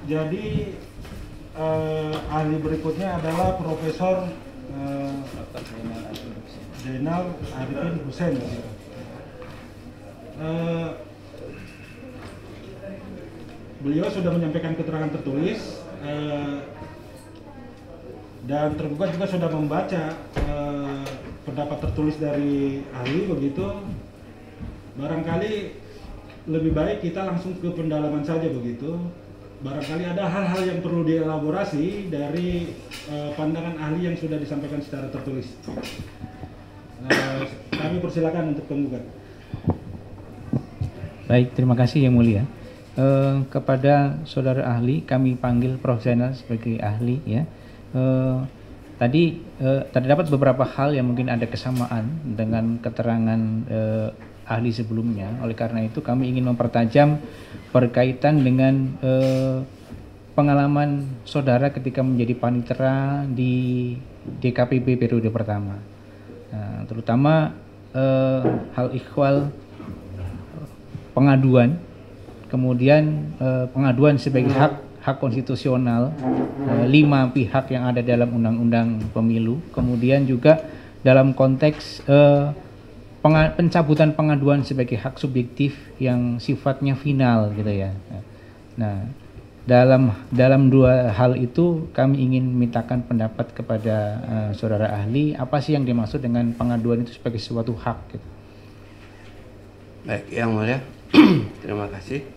Jadi ahli berikutnya adalah Profesor Zainal Arifin Hussein. Beliau sudah menyampaikan keterangan tertulis dan tergugat juga sudah membaca pendapat tertulis dari ahli begitu. Barangkali lebih baik kita langsung ke pendalaman saja begitu. Barangkali ada hal-hal yang perlu dielaborasi dari pandangan ahli yang sudah disampaikan secara tertulis. Kami persilakan untuk penggugat. Baik, terima kasih Yang Mulia. Kepada saudara ahli, kami panggil Prof. Zainal sebagai ahli ya. Tadi terdapat beberapa hal yang mungkin ada kesamaan dengan keterangan ahli sebelumnya. Oleh karena itu kami ingin mempertajam berkaitan dengan pengalaman saudara ketika menjadi panitera di DKPP periode pertama. Nah, terutama hal ikhwal pengaduan, kemudian pengaduan sebagai hak konstitusional 5 pihak yang ada dalam Undang-Undang Pemilu, kemudian juga dalam konteks pencabutan pengaduan sebagai hak subjektif yang sifatnya final gitu ya. Nah, dalam dua hal itu kami ingin mintakan pendapat kepada saudara ahli, apa sih yang dimaksud dengan pengaduan itu sebagai suatu hak gitu. Baik, Yang Mulia. Terima kasih.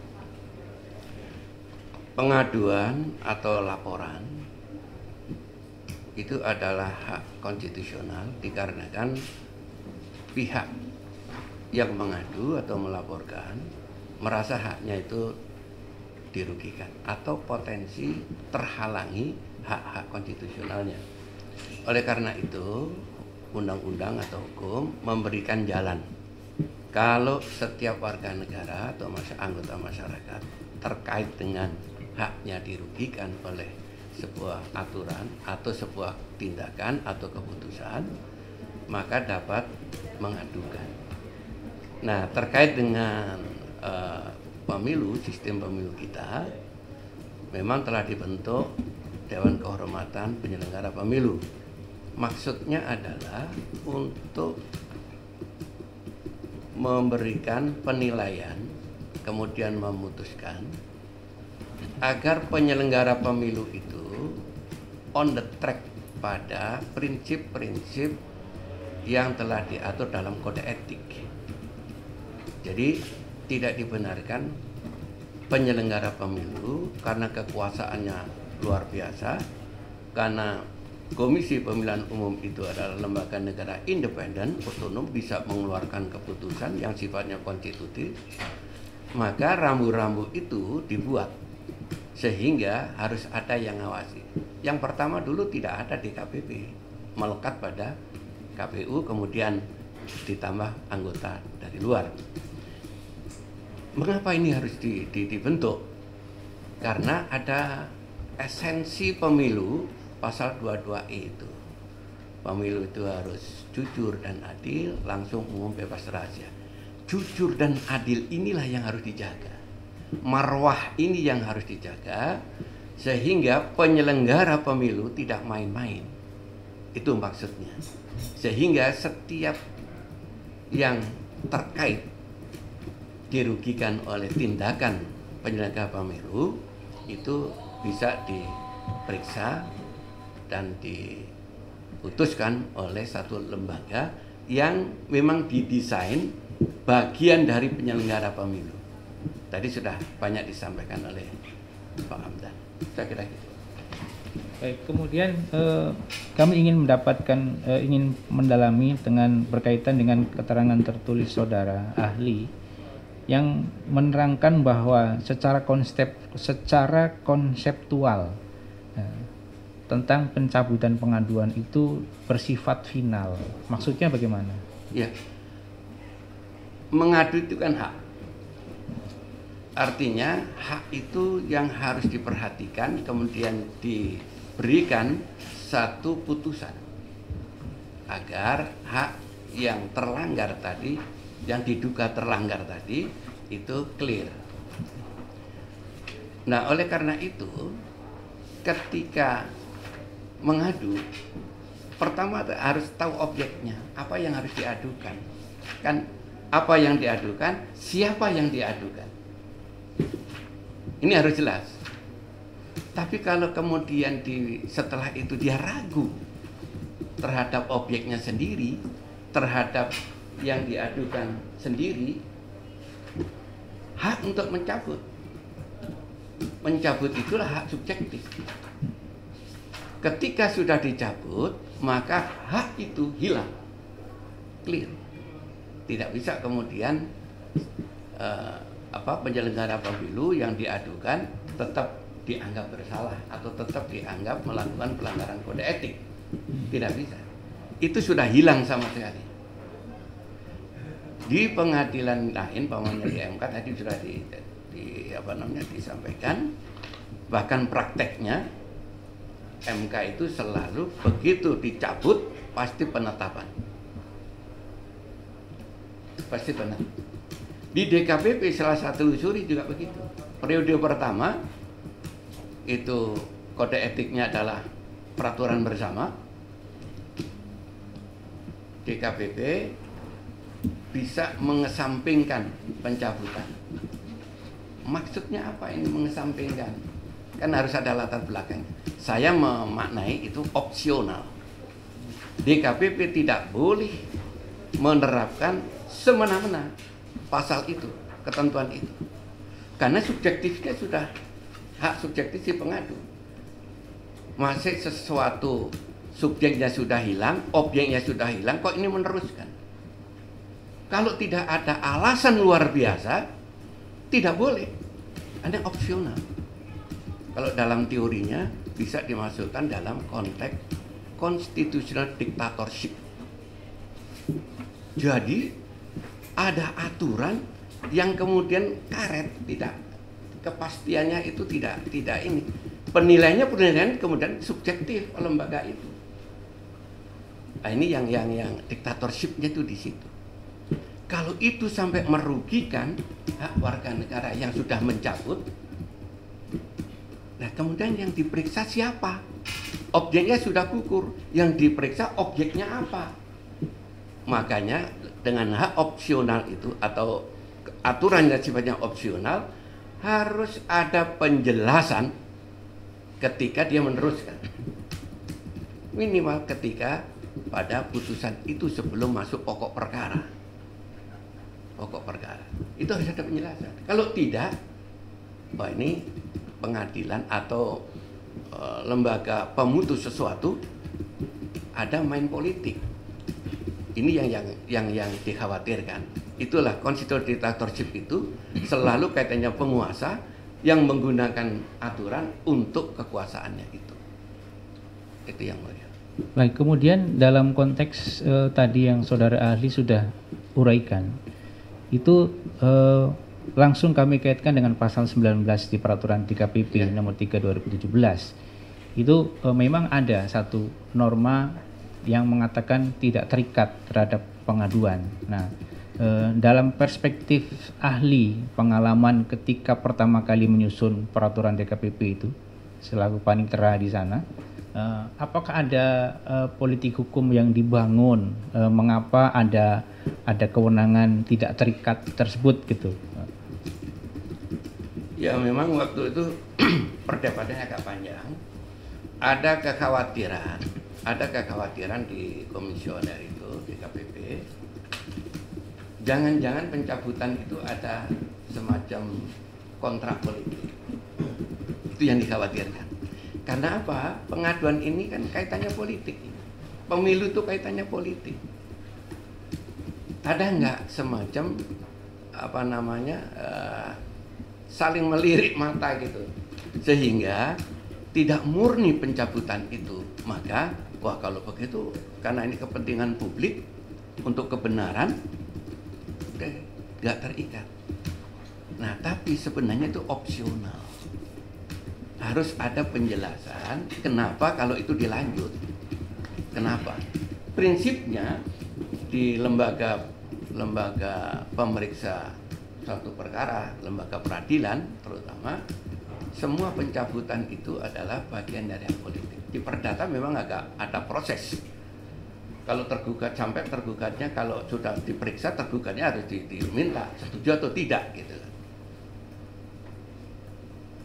Pengaduan atau laporan itu adalah hak konstitusional dikarenakan pihak yang mengadu atau melaporkan merasa haknya itu dirugikan atau potensi terhalangi hak-hak konstitusionalnya. Oleh karena itu, undang-undang atau hukum memberikan jalan kalau setiap warga negara atau anggota masyarakat terkait dengan haknya dirugikan oleh sebuah aturan atau sebuah tindakan atau keputusan, maka dapat mengadukan. Nah, terkait dengan pemilu, sistem pemilu kita memang telah dibentuk Dewan Kehormatan Penyelenggara Pemilu. Maksudnya adalah untuk memberikan penilaian, kemudian memutuskan agar penyelenggara pemilu itu on the track pada prinsip-prinsip yang telah diatur dalam kode etik. Jadi tidak dibenarkan penyelenggara pemilu karena kekuasaannya luar biasa, karena Komisi Pemilihan Umum itu adalah lembaga negara independen, otonom, bisa mengeluarkan keputusan yang sifatnya konstitutif, maka rambu-rambu itu dibuat sehingga harus ada yang ngawasi. Yang pertama dulu tidak ada DKPP, melekat pada KPU, kemudian ditambah anggota dari luar. Mengapa ini harus dibentuk? Karena ada esensi pemilu pasal 22E itu. Pemilu itu harus jujur dan adil, langsung, umum, bebas, rahasia. Jujur dan adil inilah yang harus dijaga. Marwah ini yang harus dijaga sehingga penyelenggara pemilu tidak main-main. Itu maksudnya. Sehingga setiap yang terkait dirugikan oleh tindakan penyelenggara pemilu itu bisa diperiksa dan diputuskan oleh satu lembaga yang memang didesain bagian dari penyelenggara pemilu. Tadi sudah banyak disampaikan oleh Pak Hamdan. Saya kira gitu. Baik, kemudian kami ingin ingin mendalami berkaitan dengan keterangan tertulis saudara ahli yang menerangkan bahwa secara konseptual tentang pencabutan pengaduan itu bersifat final. Maksudnya bagaimana? Ya, mengadu itu kan hak. Artinya hak itu yang harus diperhatikan, kemudian diberikan satu putusan agar hak yang terlanggar tadi, yang diduga terlanggar tadi itu clear. Nah, oleh karena itu, ketika mengadu, pertama harus tahu objeknya, apa yang harus diadukan. Kan apa yang diadukan, siapa yang diadukan. Ini harus jelas. Tapi kalau kemudian setelah itu dia ragu terhadap objeknya sendiri, terhadap yang diadukan sendiri, hak untuk mencabut itulah hak subjektif. Ketika sudah dicabut, maka hak itu hilang, clear. Tidak bisa kemudian penyelenggara pemilu yang diadukan tetap dianggap bersalah atau tetap dianggap melakukan pelanggaran kode etik. Tidak bisa. Itu sudah hilang sama sekali. Di pengadilan lain, pamannya di MK tadi sudah disampaikan, bahkan prakteknya MK itu selalu begitu dicabut pasti penetapan. Pasti penetapan. Di DKPP salah satu usuri juga begitu. Periode pertama itu kode etiknya adalah peraturan bersama. DKPP bisa mengesampingkan pencabutan. Maksudnya apa ini mengesampingkan? Kan harus ada latar belakang. Saya memaknai itu opsional. DKPP tidak boleh menerapkan semena-mena pasal itu, ketentuan itu. Karena subjektifnya sudah hak subjektif si pengadu. Masih sesuatu subjeknya sudah hilang, objeknya sudah hilang, kok ini meneruskan? Kalau tidak ada alasan luar biasa, tidak boleh. Ada opsional. Kalau dalam teorinya bisa dimasukkan dalam konteks constitutional dictatorship. Jadi ada aturan yang kemudian karet, tidak kepastiannya itu tidak ini. Penilaian kemudian subjektif lembaga itu. Nah, ini yang dictatorshipnya itu di situ. Kalau itu sampai merugikan hak warga negara yang sudah mencabut, nah kemudian yang diperiksa siapa? Objeknya sudah gugur, yang diperiksa objeknya apa? Makanya dengan hak opsional itu atau aturan yang sifatnya opsional harus ada penjelasan ketika dia meneruskan. Minimal ketika pada putusan itu sebelum masuk pokok perkara. Pokok perkara itu harus ada penjelasan. Kalau tidak, wah ini pengadilan atau lembaga pemutus sesuatu ada main politik. Ini yang dikhawatirkan. Itulah constitutional dictatorship itu selalu kaitannya penguasa yang menggunakan aturan untuk kekuasaannya itu. Itu yang mulia. Baik, kemudian dalam konteks tadi yang saudara ahli sudah uraikan, itu langsung kami kaitkan dengan pasal 19 di peraturan DKPP nomor 3 2017. Itu memang ada satu norma yang mengatakan tidak terikat terhadap pengaduan. Nah, dalam perspektif ahli pengalaman ketika pertama kali menyusun peraturan DKPP itu selaku panitera di sana, apakah ada politik hukum yang dibangun, mengapa ada kewenangan tidak terikat tersebut gitu? Ya memang waktu itu perdebatannya agak panjang. Ada kekhawatiran di komisioner itu DKPP. Jangan-jangan pencabutan itu ada semacam kontrak politik. Itu yang dikhawatirkan. Karena apa? Pengaduan ini kan kaitannya politik. Pemilu itu kaitannya politik. Ada nggak semacam saling melirik mata gitu, sehingga tidak murni pencabutan itu. Maka wah kalau begitu karena ini kepentingan publik untuk kebenaran, udah nggak terikat. Nah tapi sebenarnya itu opsional. Harus ada penjelasan kenapa kalau itu dilanjut. Kenapa? Prinsipnya di lembaga pemeriksa suatu perkara, lembaga peradilan terutama, semua pencabutan itu adalah bagian dari hak politik. Di perdata memang agak ada proses. Kalau tergugat sampai tergugatnya, kalau sudah diperiksa tergugatnya harus diminta setuju atau tidak gitu.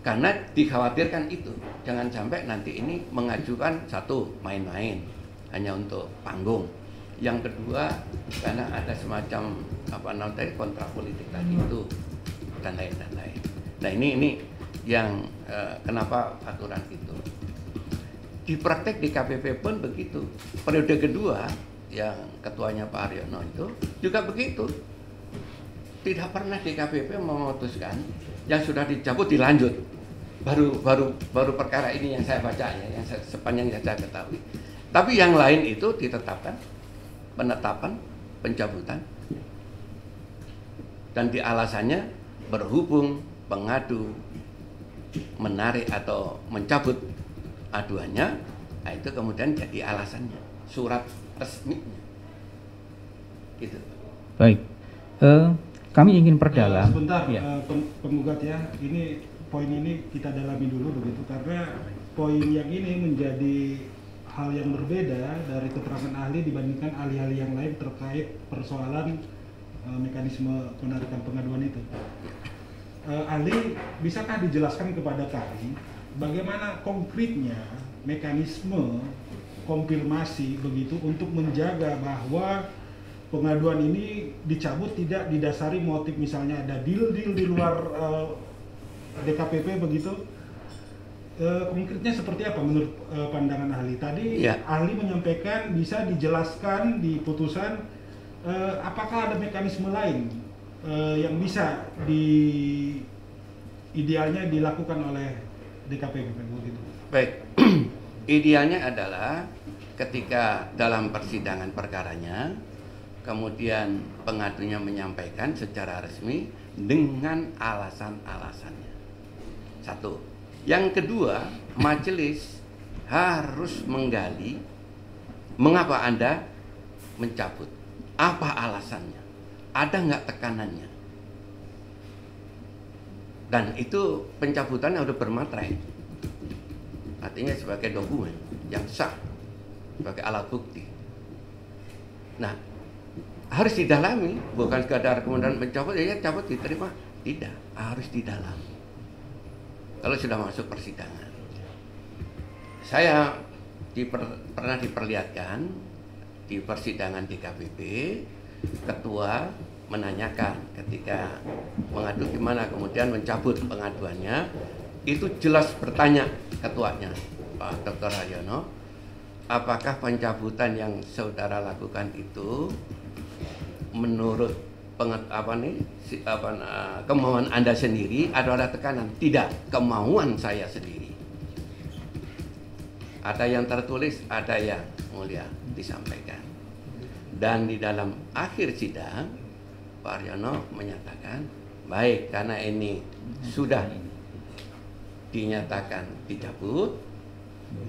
Karena dikhawatirkan itu, jangan sampai nanti ini mengajukan satu main-main hanya untuk panggung. Yang kedua karena ada semacam kontrak politik tadi itu dan lain-lain. Nah ini yang kenapa aturan itu. Di praktek di KPP pun begitu. Periode kedua yang ketuanya Pak Haryono itu juga begitu. Tidak pernah di KPP memutuskan yang sudah dicabut dilanjut. Baru perkara ini yang saya baca ya, yang sepanjang yang saya ketahui. Tapi yang lain itu ditetapkan penetapan pencabutan dan di alasannya berhubung pengadu menarik atau mencabut aduannya, nah itu kemudian jadi alasannya surat resminya gitu. Baik, kami ingin perdalam. Sebentar, ya. Penggugat ya, ini poin ini kita dalami dulu begitu, karena poin yang ini menjadi hal yang berbeda dari keterangan ahli dibandingkan ahli-ahli yang lain terkait persoalan mekanisme penarikan pengaduan itu. Ahli, bisakah dijelaskan kepada kami bagaimana konkretnya mekanisme konfirmasi begitu untuk menjaga bahwa pengaduan ini dicabut tidak didasari motif misalnya ada deal-deal di luar DKPP begitu? Konkretnya seperti apa menurut pandangan ahli? Tadi ya. Ahli menyampaikan bisa dijelaskan di putusan apakah ada mekanisme lain yang bisa idealnya dilakukan oleh DKPP begitu. Baik, idealnya adalah ketika dalam persidangan perkaranya, kemudian pengadunya menyampaikan secara resmi dengan alasan-alasannya. Satu. Yang kedua, majelis harus menggali mengapa Anda mencabut, apa alasannya, ada nggak tekanannya. Dan itu pencabutannya udah bermaterai, artinya sebagai dokumen yang sah, sebagai alat bukti. Nah, harus didalami, bukan sekadar kemudian mencabut, ya cabut diterima, tidak, harus didalami. Kalau sudah masuk persidangan, saya pernah diperlihatkan di persidangan di KPP, ketua menanyakan ketika mengadu gimana, kemudian mencabut pengaduannya, itu jelas bertanya ketuanya, Pak Dr. Haryono, apakah pencabutan yang saudara lakukan itu menurut kemauan Anda sendiri atau ada tekanan? Tidak, kemauan saya sendiri. Ada yang tertulis, ada yang mulia disampaikan. Dan di dalam akhir sidang, Pak Haryono menyatakan, baik, karena ini sudah dinyatakan dicabut,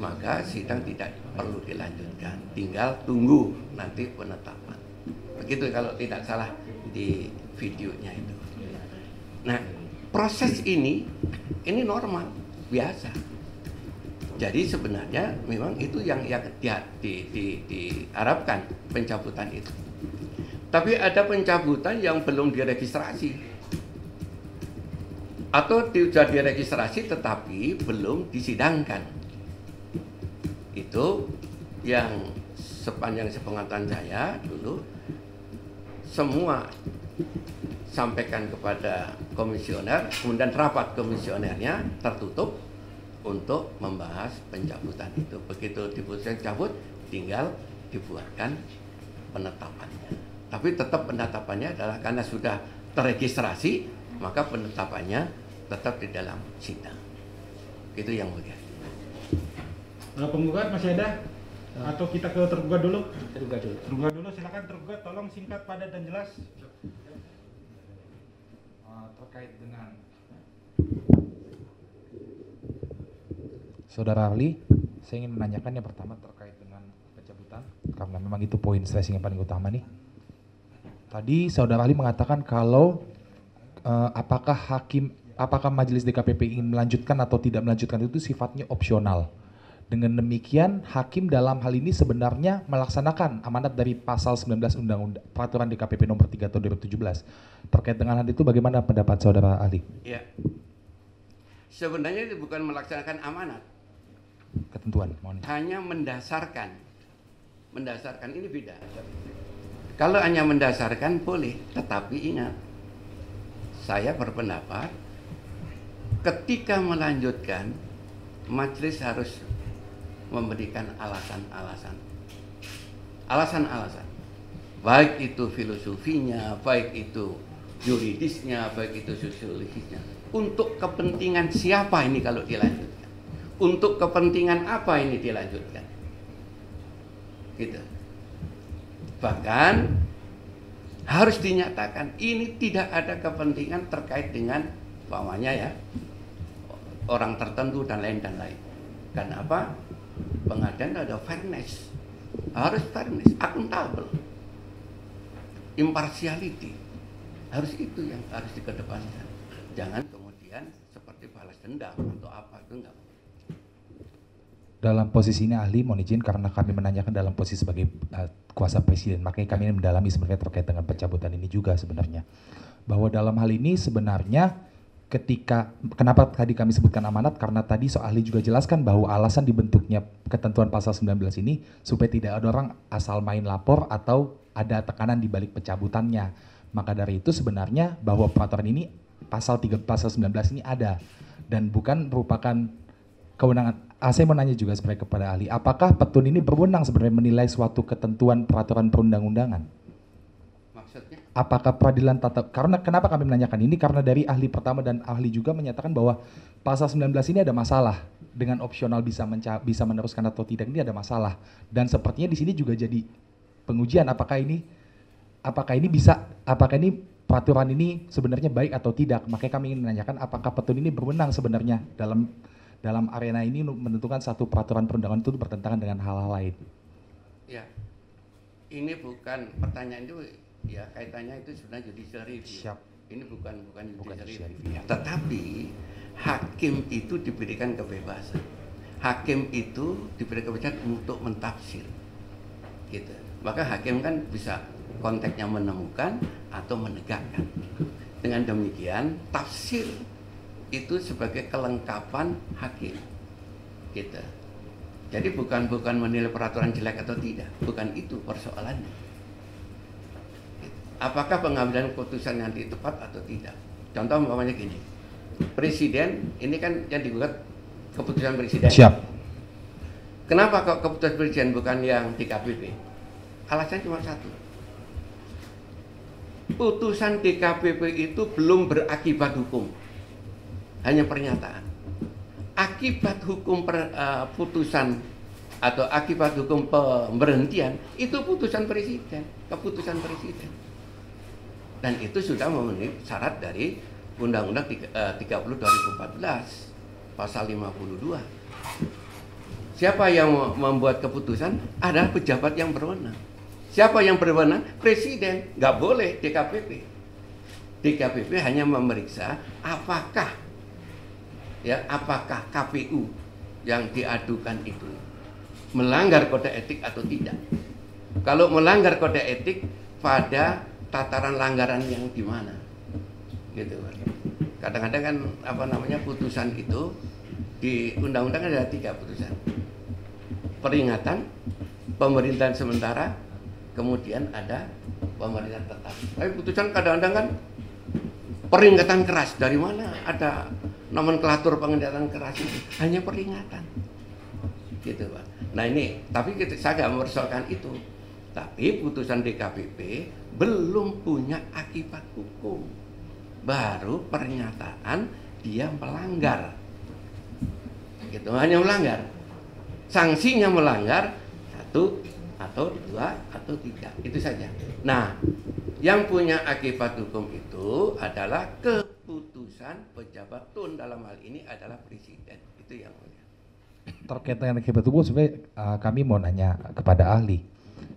maka sidang tidak perlu dilanjutkan, tinggal tunggu nanti penetapan. Begitu kalau tidak salah di videonya itu. Nah, proses ini normal, biasa. Jadi sebenarnya memang itu yang diharapkan pencabutan itu. Tapi ada pencabutan yang belum diregistrasi atau sudah diregistrasi tetapi belum disidangkan. Itu yang sepanjang sepengetahuan saya dulu semua sampaikan kepada komisioner, kemudian rapat komisionernya tertutup untuk membahas pencabutan itu. Begitu diputuskan cabut, tinggal dibuatkan penetapannya. Tapi tetap penetapannya adalah karena sudah terregistrasi, maka penetapannya tetap di dalam sidang. Itu yang mulia. Penggugat masih ada? Atau kita ke tergugat dulu? Tergugat dulu. Tergugat dulu, silakan tergugat, tolong singkat, padat dan jelas. Terkait dengan Saudara ahli, saya ingin menanyakan yang pertama terkait dengan pencabutan, karena memang itu poin stressing yang paling utama nih. Tadi saudara ahli mengatakan kalau apakah hakim apakah majelis DKPP ingin melanjutkan atau tidak melanjutkan itu sifatnya opsional. Dengan demikian, hakim dalam hal ini sebenarnya melaksanakan amanat dari pasal 19 Undang-Undang Peraturan DKPP nomor 3 tahun 2017. Terkait dengan hal itu bagaimana pendapat saudara ahli? Ya. Sebenarnya itu bukan melaksanakan amanat. Ketentuan, mohon. Hanya mendasarkan. Mendasarkan ini beda. Kalau hanya mendasarkan boleh, tetapi ingat, saya berpendapat ketika melanjutkan, majelis harus memberikan alasan-alasan. Alasan-alasan. Baik itu filosofinya, baik itu yuridisnya, baik itu sosiologisnya. Untuk kepentingan siapa ini kalau dilanjutkan? Untuk kepentingan apa ini dilanjutkan? Gitu. Bahkan harus dinyatakan ini tidak ada kepentingan terkait dengan umpamanya ya orang tertentu dan lain. Karena apa? Pengadilan ada fairness, harus fairness, akuntabel, impartiality, harus itu yang harus dikedepankan. Jangan kemudian seperti balas dendam atau apa, itu enggak. Dalam posisi ini ahli mohon izin karena kami menanyakan dalam posisi sebagai kuasa presiden, makanya kami ingin mendalami sebenarnya terkait dengan pencabutan ini juga sebenarnya. Bahwa dalam hal ini sebenarnya ketika, kenapa tadi kami sebutkan amanat, karena tadi ahli juga jelaskan bahwa alasan dibentuknya ketentuan pasal 19 ini supaya tidak ada orang asal main lapor atau ada tekanan di balik pencabutannya. Maka dari itu sebenarnya bahwa peraturan ini pasal 19 ini ada dan bukan merupakan kewenangan. Saya mau nanya juga sebenarnya kepada ahli, apakah petun ini berwenang sebenarnya menilai suatu ketentuan peraturan perundang-undangan? Maksudnya? Apakah peradilan tata, karena kenapa kami menanyakan ini, karena dari ahli pertama dan ahli juga menyatakan bahwa pasal 19 ini ada masalah, dengan opsional bisa meneruskan atau tidak, ini ada masalah. Dan sepertinya di sini juga jadi pengujian apakah ini peraturan ini sebenarnya baik atau tidak. Makanya kami ingin menanyakan apakah petun ini berwenang sebenarnya dalam arena ini menentukan satu peraturan perundangan itu bertentangan dengan hal-hal lain. Ya, ini bukan pertanyaan itu, ya kaitannya itu sebenarnya judicial review. Siap. Ini bukan judicial review. Tetapi hakim itu diberikan kebebasan. Hakim itu diberikan kebebasan untuk mentafsir, gitu. Maka hakim kan bisa konteksnya menemukan atau menegakkan. Dengan demikian tafsir itu sebagai kelengkapan hakim, gitu. Jadi bukan menilai peraturan jelek atau tidak, bukan itu persoalannya. Apakah pengambilan keputusan nanti tepat atau tidak? Contoh umpamanya gini, presiden ini kan yang digugat keputusan presiden. Siap. Kenapa kok keputusan presiden bukan yang DKPP? Alasannya cuma satu. Putusan DKPP itu belum berakibat hukum. Hanya pernyataan. Akibat hukum putusan atau akibat hukum pemberhentian itu putusan presiden, keputusan presiden. Dan itu sudah memenuhi syarat dari Undang-Undang 30 2014 pasal 52. Siapa yang membuat keputusan adalah pejabat yang berwenang. Siapa yang berwenang? Presiden. Nggak boleh DKPP. DKPP hanya memeriksa apakah KPU yang diadukan itu melanggar kode etik atau tidak. Kalau melanggar kode etik pada tataran langgaran yang di mana, gitu. Kadang-kadang kan putusan itu di undang-undang ada 3 putusan: peringatan, pemerintahan sementara, kemudian ada pemerintahan tetap. Tapi putusan kadang-kadang kan peringatan keras. Dari mana ada nomenklatur peringatan keras itu? Hanya peringatan, gitu Pak. Nah ini, tapi saya nggak mempersoalkan itu. Tapi putusan DKPP belum punya akibat hukum, baru pernyataan dia melanggar, gitu. Hanya melanggar, sanksinya melanggar 1 atau 2 atau 3, itu saja. Nah, yang punya akibat hukum itu adalah keputusan pejabat tun, dalam hal ini adalah presiden. Itu yang punya. Terkait dengan akibat hukum, sebenarnya kami mau nanya kepada ahli.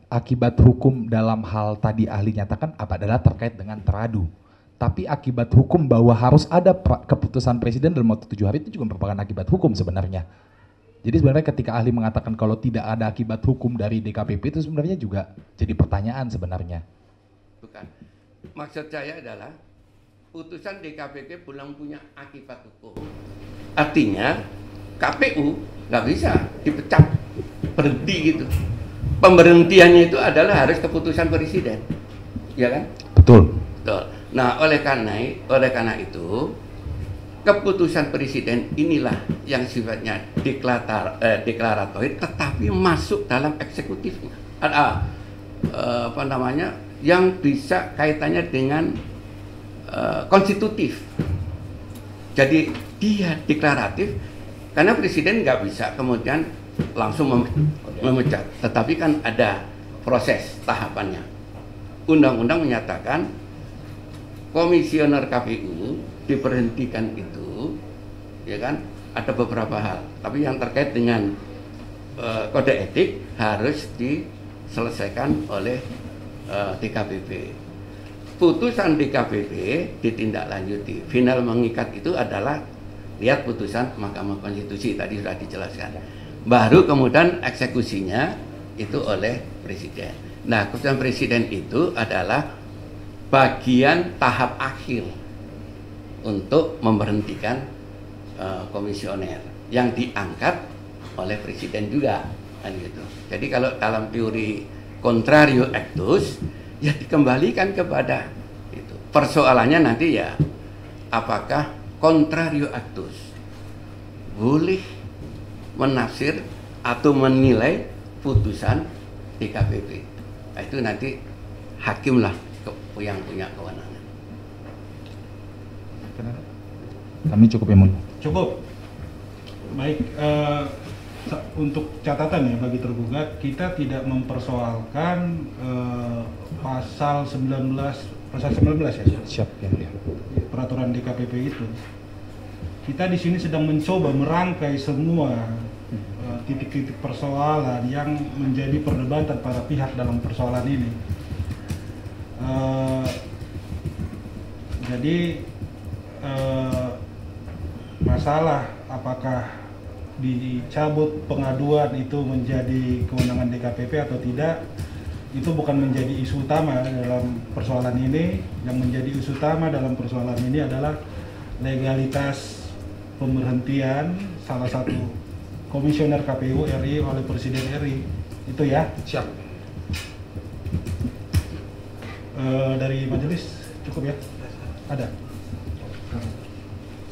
Akibat hukum dalam hal tadi ahli nyatakan apa adalah terkait dengan teradu. Tapi akibat hukum bahwa harus ada keputusan presiden dalam waktu 7 hari itu juga merupakan akibat hukum sebenarnya. Jadi sebenarnya ketika ahli mengatakan kalau tidak ada akibat hukum dari DKPP itu sebenarnya juga jadi pertanyaan sebenarnya. Bukan. Maksud saya adalah putusan DKPP belum punya akibat hukum. Artinya KPU nggak bisa dipecat, berhenti gitu. Pemberhentiannya itu adalah harus keputusan presiden, ya kan? Betul. Betul. Nah, oleh karena itu keputusan presiden inilah yang sifatnya deklaratorik, tetapi masuk dalam eksekutifnya. Apa namanya? Yang bisa kaitannya dengan konstitutif. Jadi dia deklaratif karena presiden nggak bisa kemudian langsung memecat, tetapi kan ada proses tahapannya. Undang-undang menyatakan komisioner KPU diberhentikan itu, ya kan, ada beberapa hal. Tapi yang terkait dengan kode etik harus diselesaikan oleh DKPP. Putusan DKPP ditindaklanjuti. Final mengikat itu adalah lihat putusan Mahkamah Konstitusi tadi sudah dijelaskan. Baru kemudian eksekusinya itu oleh presiden. Nah, keputusan presiden itu adalah bagian tahap akhir untuk memberhentikan komisioner yang diangkat oleh presiden juga, kan gitu. Jadi kalau dalam teori contrario actus ya dikembalikan kepada itu. Persoalannya nanti ya apakah contrario actus boleh menafsir atau menilai putusan DKPP. Nah, itu nanti hakim lah yang punya kewenangan. Kami cukup yang mulia. Cukup. Baik, untuk catatan ya bagi tergugat, kita tidak mempersoalkan pasal 19 ya. Siap yang mulia. Peraturan DKPP itu. Kita di sini sedang mencoba merangkai semua titik-titik persoalan yang menjadi perdebatan para pihak dalam persoalan ini. Jadi masalah apakah dicabut pengaduan itu menjadi kewenangan DKPP atau tidak, itu bukan menjadi isu utama dalam persoalan ini. Yang menjadi isu utama dalam persoalan ini adalah legalitas pemberhentian salah satu komisioner KPU RI oleh Presiden RI. Itu ya. Siap. Dari majelis cukup ya? Ada?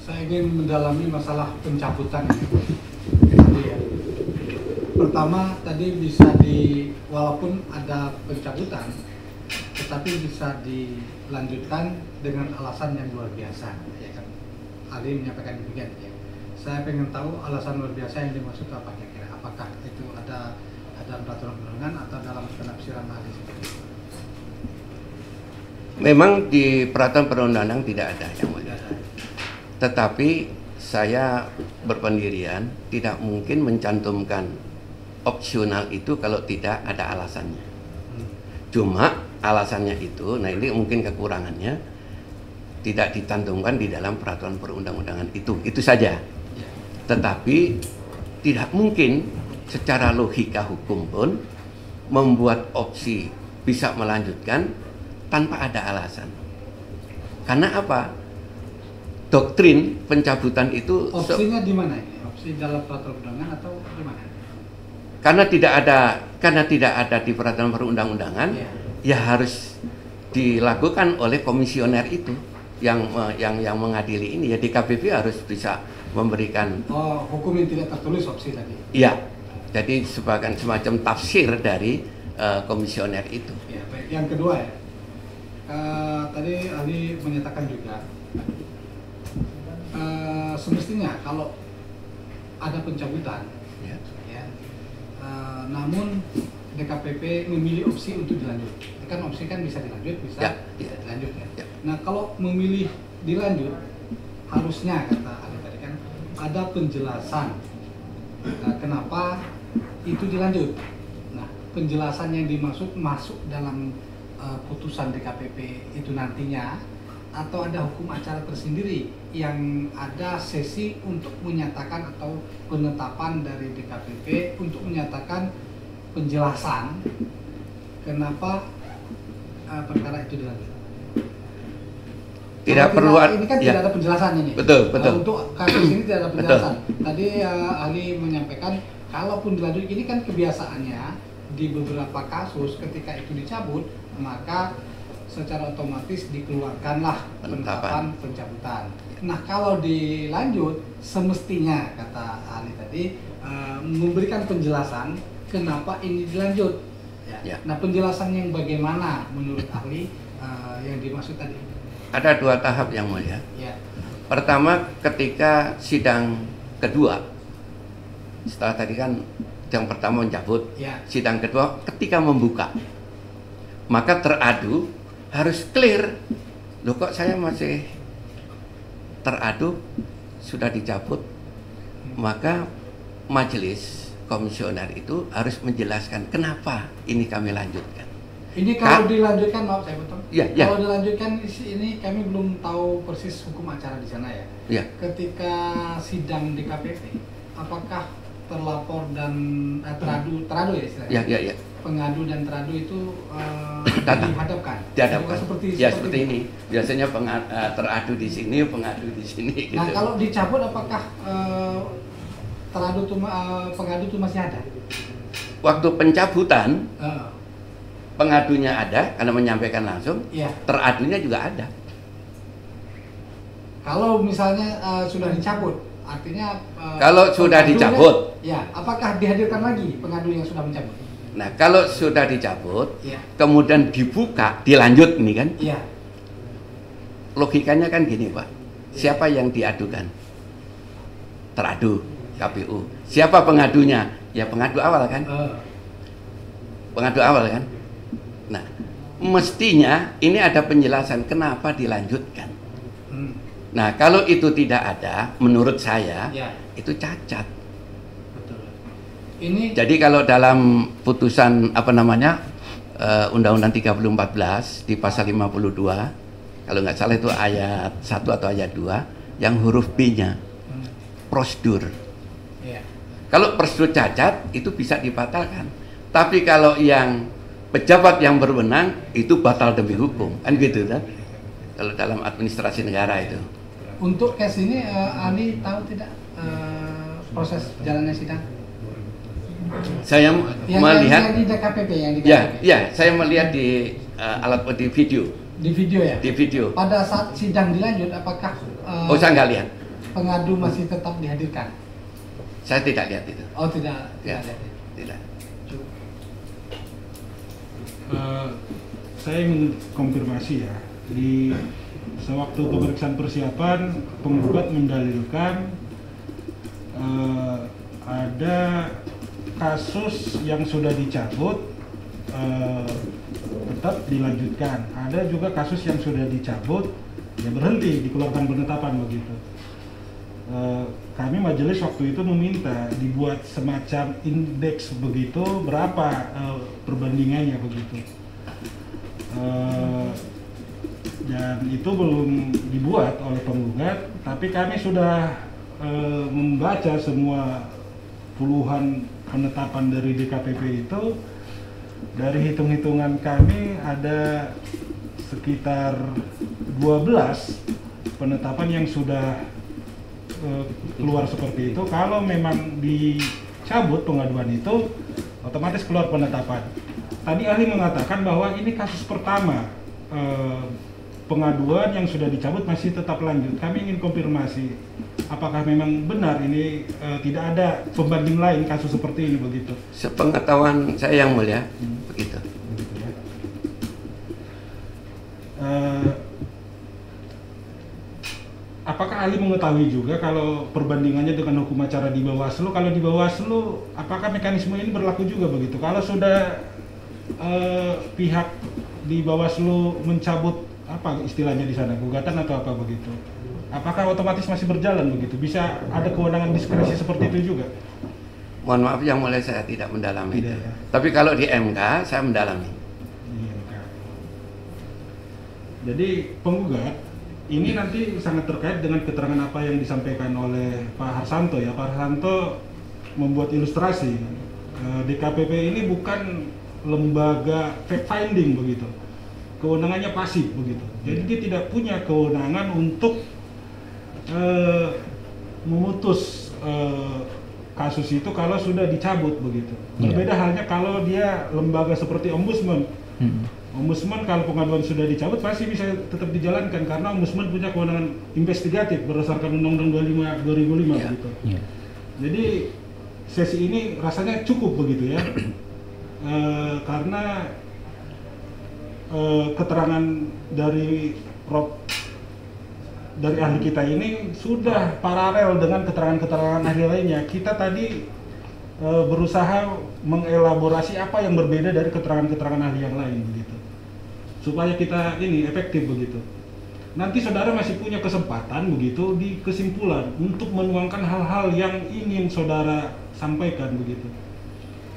Saya ingin mendalami masalah pencabutan tadi ya. Pertama tadi bisa walaupun ada pencabutan, tetapi bisa dilanjutkan dengan alasan yang luar biasa, ya kan? Ali menyampaikan demikian ya. Saya ingin tahu alasan luar biasa yang dimaksud apa kira-kira? Apakah itu ada peraturan perundangan atau dalam penafsiran ahli seperti itu? Memang di peraturan perundang-undangan tidak ada yang mulia. Tetapi saya berpendirian tidak mungkin mencantumkan opsional itu kalau tidak ada alasannya. Cuma alasannya itu, nah ini mungkin kekurangannya, tidak dicantumkan di dalam peraturan perundang-undangan itu saja. Tetapi tidak mungkin secara logika hukum pun membuat opsi bisa melanjutkan tanpa ada alasan. Karena apa? Doktrin pencabutan itu opsinya di mana ini? Opsi dalam peraturan perundangan atau di mana? Karena tidak ada di peraturan perundang-undangan, ya harus dilakukan oleh komisioner itu yang mengadili ini. Ya DKPP harus bisa memberikan hukum yang tidak tertulis opsi tadi. Iya. Jadi sebagai semacam tafsir dari komisioner itu. Ya, baik. Yang kedua ya. Tadi ahli menyatakan juga semestinya kalau ada pencabutan, ya, namun DKPP memilih opsi untuk dilanjut. Kan opsi kan bisa dilanjut, bisa dilanjut ya. Nah kalau memilih dilanjut, harusnya kata ahli tadi kan ada penjelasan kenapa itu dilanjut. Nah penjelasan yang dimaksud masuk dalam putusan DKPP itu nantinya atau ada hukum acara tersendiri yang ada sesi untuk menyatakan atau penetapan dari DKPP untuk menyatakan penjelasan kenapa perkara itu dilanjut? Tidak perlu ini kan tidak ada penjelasannya nih. Betul, betul. Untuk kasus ini tidak ada penjelasan. Tadi ahli menyampaikan kalaupun dilanjut, ini kan kebiasaannya di beberapa kasus ketika itu dicabut maka secara otomatis dikeluarkanlah penetapan pencabutan. Nah kalau dilanjut semestinya kata ahli tadi memberikan penjelasan kenapa ini dilanjut. Ya. Nah penjelasan yang bagaimana menurut ahli yang dimaksud tadi? Ada 2 tahap yang mulia. Ya. Pertama ketika sidang kedua, setelah tadi kan yang pertama mencabut, Ya. sidang kedua ketika membuka, maka teradu harus clear. Loh kok saya masih teradu, sudah dicabut, maka majelis komisioner itu harus menjelaskan kenapa ini kami lanjutkan. Ini kalau dilanjutkan, maaf saya potong. Ya. Kalau dilanjutkan ini kami belum tahu persis hukum acara di sana ya. Ya. Ketika sidang DKPP, apakah terlapor dan teradu ya istilahnya? Ya. Pengadu dan teradu itu dihadapkan. Dihadapkan. Seperti ini. Biasanya teradu di sini, pengadu di sini. Nah gitu. kalau dicabut, apakah teradu pengadu itu masih ada? Waktu pencabutan, Eh, pengadunya ada karena menyampaikan langsung, Iya. teradunya juga ada. Kalau misalnya sudah dicabut, artinya Kalau sudah pengadunya- dicabut. ya, apakah dihadirkan lagi pengadu yang sudah mencabut? Nah, kalau sudah dicabut, Iya. kemudian dibuka, dilanjut nih kan, Iya. logikanya kan gini Pak, siapa yang diadukan? Teradu, KPU. Siapa pengadunya? Ya pengadu awal kan? Pengadu awal kan? Nah, mestinya ini ada penjelasan kenapa dilanjutkan. Nah, kalau itu tidak ada, menurut saya, Ya. itu cacat. Betul. Ini Jadi kalau dalam putusan Undang-Undang 3014 di pasal 52, kalau nggak salah itu ayat 1 atau ayat 2, yang huruf B-nya prosedur. ya. Kalau prosedur cacat itu bisa dibatalkan. Tapi kalau yang pejabat yang berwenang itu batal demi hukum, kan gitu kan? Kalau dalam administrasi negara itu. Untuk case ini ahli tahu tidak proses jalannya sidang? Saya melihat, yang di DKPP yang di ya, DKPP. ya, saya melihat di di video, Di video ya. di video. Pada saat sidang dilanjut, apakah Oh, saya nggak lihat. pengadu masih tetap dihadirkan? Saya tidak lihat itu. Oh tidak. Ya, Tidak. tidak. Saya ingin konfirmasi ya, di sewaktu pemeriksaan persiapan penggugat mendalilkan ada kasus yang sudah dicabut tetap dilanjutkan, ada juga kasus yang sudah dicabut ya berhenti, dikeluarkan penetapan begitu. Kami majelis waktu itu meminta dibuat semacam indeks begitu, berapa perbandingannya begitu. Dan itu belum dibuat oleh penggugat, tapi kami sudah membaca semua puluhan penetapan dari DKPP itu. Dari hitung-hitungan kami ada sekitar 12 penetapan yang sudah keluar seperti itu. Kalau memang dicabut pengaduan itu, otomatis keluar penetapan. Tadi ahli mengatakan bahwa ini kasus pertama pengaduan yang sudah dicabut masih tetap lanjut. Kami ingin konfirmasi, apakah memang benar ini tidak ada pembanding lain kasus seperti ini begitu? Sepengetahuan saya yang mulia, begitu. Begitu ya. Apakah ahli mengetahui juga kalau perbandingannya dengan hukum acara di Bawaslu? Kalau di Bawaslu, apakah mekanisme ini berlaku juga begitu? Kalau sudah pihak di Bawaslu mencabut apa istilahnya di sana, gugatan atau apa begitu, apakah otomatis masih berjalan begitu? Bisa ada kewenangan diskresi seperti itu juga? Mohon maaf yang mulia, saya tidak mendalami itu. Tidak, ya. Tapi kalau di MK saya mendalami. Iya, Kak. Jadi penggugat ini nanti sangat terkait dengan keterangan apa yang disampaikan oleh Pak Harsanto ya. Pak Harsanto membuat ilustrasi DKPP ini bukan lembaga fact finding begitu, kewenangannya pasif begitu. Jadi dia tidak punya kewenangan untuk memutus kasus itu kalau sudah dicabut begitu. Berbeda halnya kalau dia lembaga seperti ombudsman. Ombudsman kalau pengaduan sudah dicabut pasti bisa tetap dijalankan karena ombudsman punya kewenangan investigatif berdasarkan Undang-Undang 25 2005 gitu. Jadi sesi ini rasanya cukup begitu ya. Karena keterangan dari ahli kita ini sudah paralel dengan keterangan-keterangan ahli lainnya. Kita tadi berusaha mengelaborasi apa yang berbeda dari keterangan-keterangan ahli yang lain begitu, supaya kita ini efektif begitu. Nanti saudara masih punya kesempatan begitu di kesimpulan untuk menuangkan hal-hal yang ingin saudara sampaikan begitu.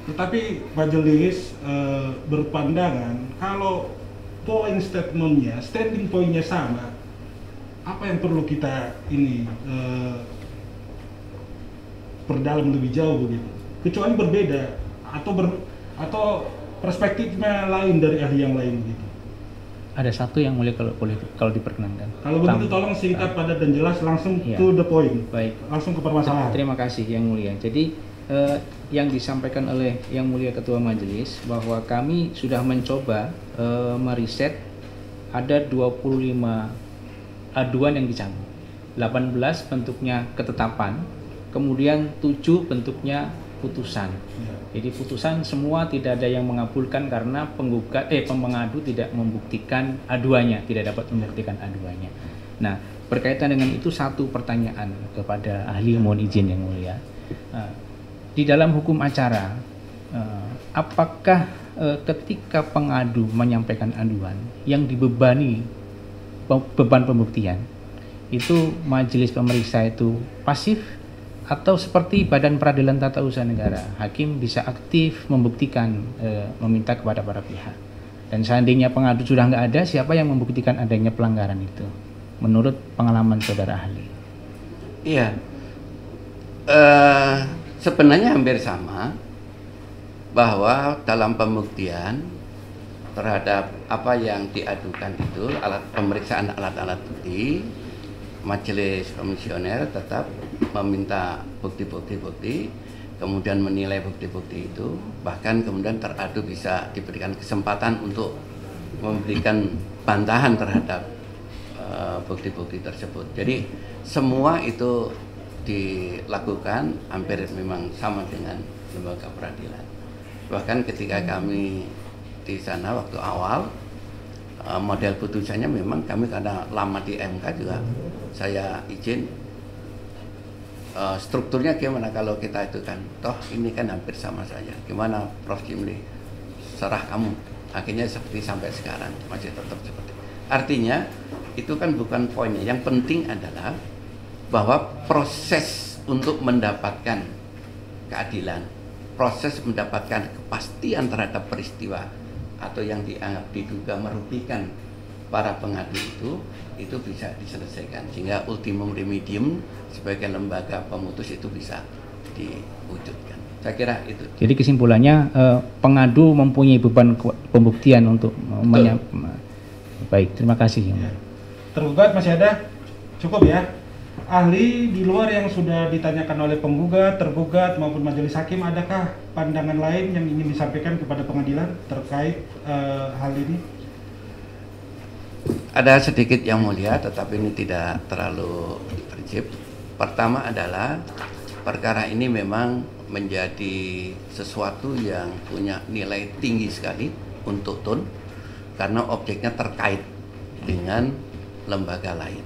Tetapi majelis berpandangan kalau point statementnya, standing pointnya sama, apa yang perlu kita ini perdalam lebih jauh begitu. Kecuali berbeda atau perspektifnya lain dari ahli yang lain gitu. Ada satu yang mulia kalau diperkenankan. Kalau begitu tolong singkat, padat dan jelas, langsung to the point. Baik. Langsung ke permasalahan. Terima kasih yang mulia. Jadi yang disampaikan oleh yang mulia ketua majelis bahwa kami sudah mencoba meriset ada 25 aduan yang dicabut. 18 bentuknya ketetapan, kemudian 7 bentuknya putusan. Jadi putusan semua tidak ada yang mengabulkan karena pengadu tidak membuktikan aduannya, tidak dapat membuktikan aduannya. Nah, berkaitan dengan itu satu pertanyaan kepada ahli, mohon izin yang mulia. Di dalam hukum acara, apakah ketika pengadu menyampaikan aduan yang dibebani beban pembuktian, itu majelis pemeriksa itu pasif atau seperti Badan Peradilan Tata Usaha Negara, hakim bisa aktif membuktikan, meminta kepada para pihak. Dan seandainya pengadu sudah nggak ada, siapa yang membuktikan adanya pelanggaran itu? Menurut pengalaman saudara ahli. Iya, sebenarnya hampir sama, bahwa dalam pembuktian terhadap apa yang diadukan itu, pemeriksaan alat-alat bukti, majelis komisioner tetap meminta bukti-bukti, kemudian menilai bukti-bukti itu, bahkan kemudian teradu bisa diberikan kesempatan untuk memberikan bantahan terhadap bukti-bukti tersebut. Jadi semua itu dilakukan hampir memang sama dengan lembaga peradilan. Bahkan ketika kami di sana waktu awal, model putusannya memang kami karena lama di MK juga, saya izin strukturnya gimana kalau kita itu kan, toh ini kan hampir sama saja, gimana Prof. Jimli, serah kamu. Akhirnya seperti sampai sekarang masih tetap seperti. Artinya itu kan bukan poinnya, yang penting adalah bahwa proses untuk mendapatkan keadilan, proses mendapatkan kepastian terhadap peristiwa atau yang dianggap diduga merugikan para pengadu itu bisa diselesaikan, sehingga ultimum remedium sebagai lembaga pemutus itu bisa diwujudkan. Saya kira itu. Jadi kesimpulannya pengadu mempunyai beban pembuktian untuk baik, terima kasih. Ya. Tergugat masih ada? Cukup ya? Ahli di luar yang sudah ditanyakan oleh penggugat, tergugat maupun majelis hakim, adakah pandangan lain yang ingin disampaikan kepada pengadilan terkait hal ini? Ada sedikit yang mulia, tetapi ini tidak terlalu prinsip. Pertama adalah perkara ini memang menjadi sesuatu yang punya nilai tinggi sekali untuk TUN karena objeknya terkait dengan lembaga lain.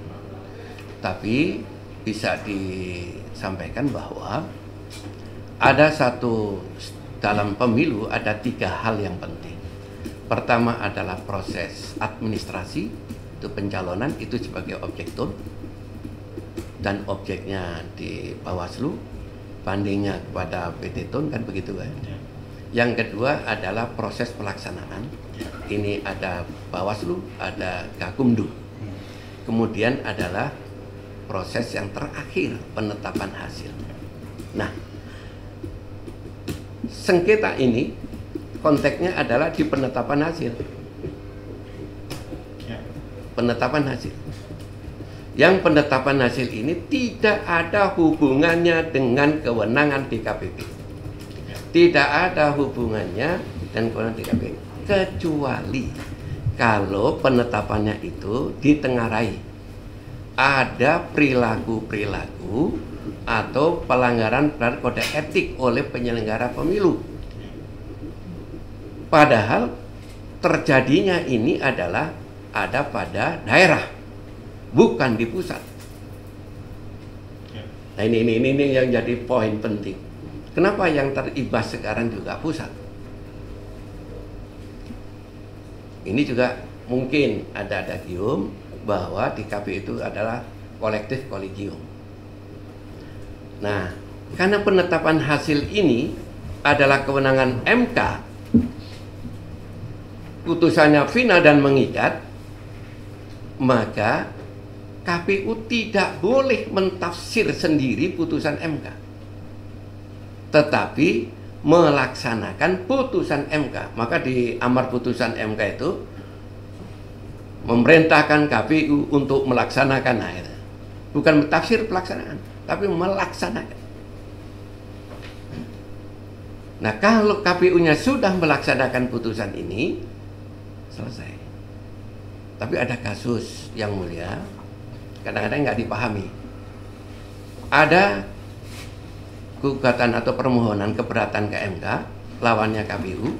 Tapi bisa disampaikan bahwa ada dalam pemilu ada 3 hal yang penting. Pertama adalah proses administrasi, itu pencalonan itu sebagai objek TUN dan objeknya di Bawaslu, bandingnya kepada PT TUN, kan begitu kan. Yang kedua adalah proses pelaksanaan. Ini ada Bawaslu, ada Gakumdu. kemudian adalah proses yang terakhir, penetapan hasil. Nah, sengketa ini konteksnya adalah di penetapan hasil. Penetapan hasil. Yang penetapan hasil ini tidak ada hubungannya dengan kewenangan DKPP. Tidak ada hubungannya dengan kewenangan DKPP. Kecuali kalau penetapannya itu ditengarai. Ada perilaku-perilaku atau pelanggaran kode etik oleh penyelenggara pemilu. Padahal terjadinya ini adalah ada pada daerah, bukan di pusat. Nah ini yang jadi poin penting. Kenapa yang teribas sekarang juga pusat? Ini juga mungkin ada adagium bahwa di KPU itu adalah kolektif kolegium. Nah, karena penetapan hasil ini adalah kewenangan MK, putusannya final dan mengikat, maka KPU tidak boleh mentafsir sendiri putusan MK, tetapi melaksanakan putusan MK. Maka di amar putusan MK itu memerintahkan KPU untuk melaksanakan, bukan mentafsir pelaksanaan, tapi melaksanakan. Nah, kalau KPU-nya sudah melaksanakan putusan ini, selesai. Tapi ada kasus yang mulia, kadang-kadang nggak dipahami. Ada gugatan atau permohonan keberatan ke MK, lawannya KPU,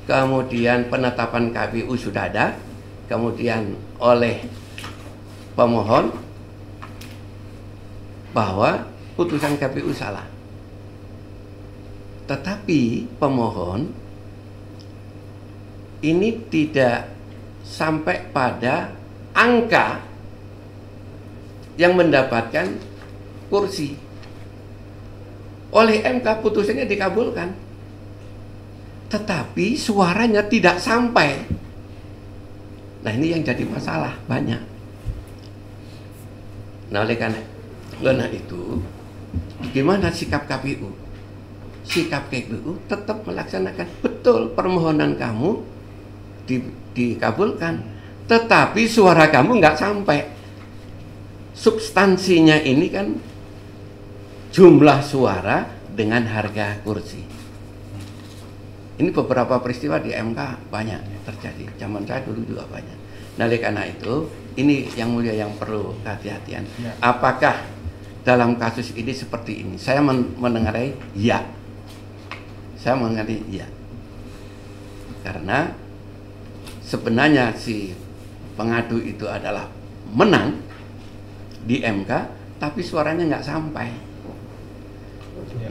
kemudian penetapan KPU sudah ada, kemudian oleh pemohon bahwa putusan KPU salah. Tetapi pemohon ini tidak sampai pada angka yang mendapatkan kursi. Oleh MK putusannya dikabulkan, tetapi suaranya tidak sampai. Nah, ini yang jadi masalah banyak. Nah, oleh karena itu, gimana sikap KPU? Sikap KPU tetap melaksanakan betul permohonan kamu dikabulkan, tetapi suara kamu nggak sampai. Substansinya ini kan jumlah suara dengan harga kursi. Ini beberapa peristiwa di MK banyak terjadi. Zaman saya dulu juga banyak. Nah, oleh karena itu, ini yang mulia yang perlu kehati-hatian. Apakah dalam kasus ini seperti ini? Saya mendengarai ya. Saya mendengarai ya. Karena sebenarnya si pengadu itu adalah menang di MK, tapi suaranya nggak sampai.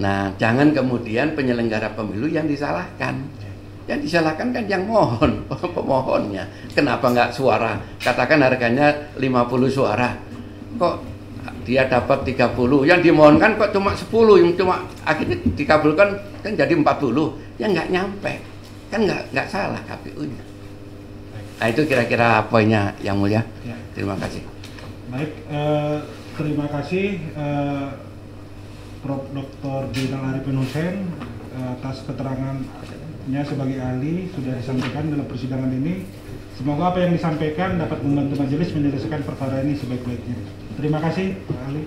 Nah, jangan kemudian penyelenggara pemilu yang disalahkan. Yang disalahkan kan yang mohon, pemohonnya. Kenapa nggak suara? Katakan harganya 50 suara. Kok dia dapat 30? Yang dimohonkan kok cuma 10, yang cuma akhirnya dikabulkan kan jadi 40. Ya nggak nyampe. Kan nggak salah KPU-nya. Nah, itu kira-kira poinnya yang mulia. Terima kasih. Baik, terima kasih Prof. Dr. Zainal Arifin Hussein atas keterangannya sebagai ahli sudah disampaikan dalam persidangan ini. Semoga apa yang disampaikan dapat membantu majelis menyelesaikan perkara ini sebaik-baiknya. Terima kasih, Pak Ahli.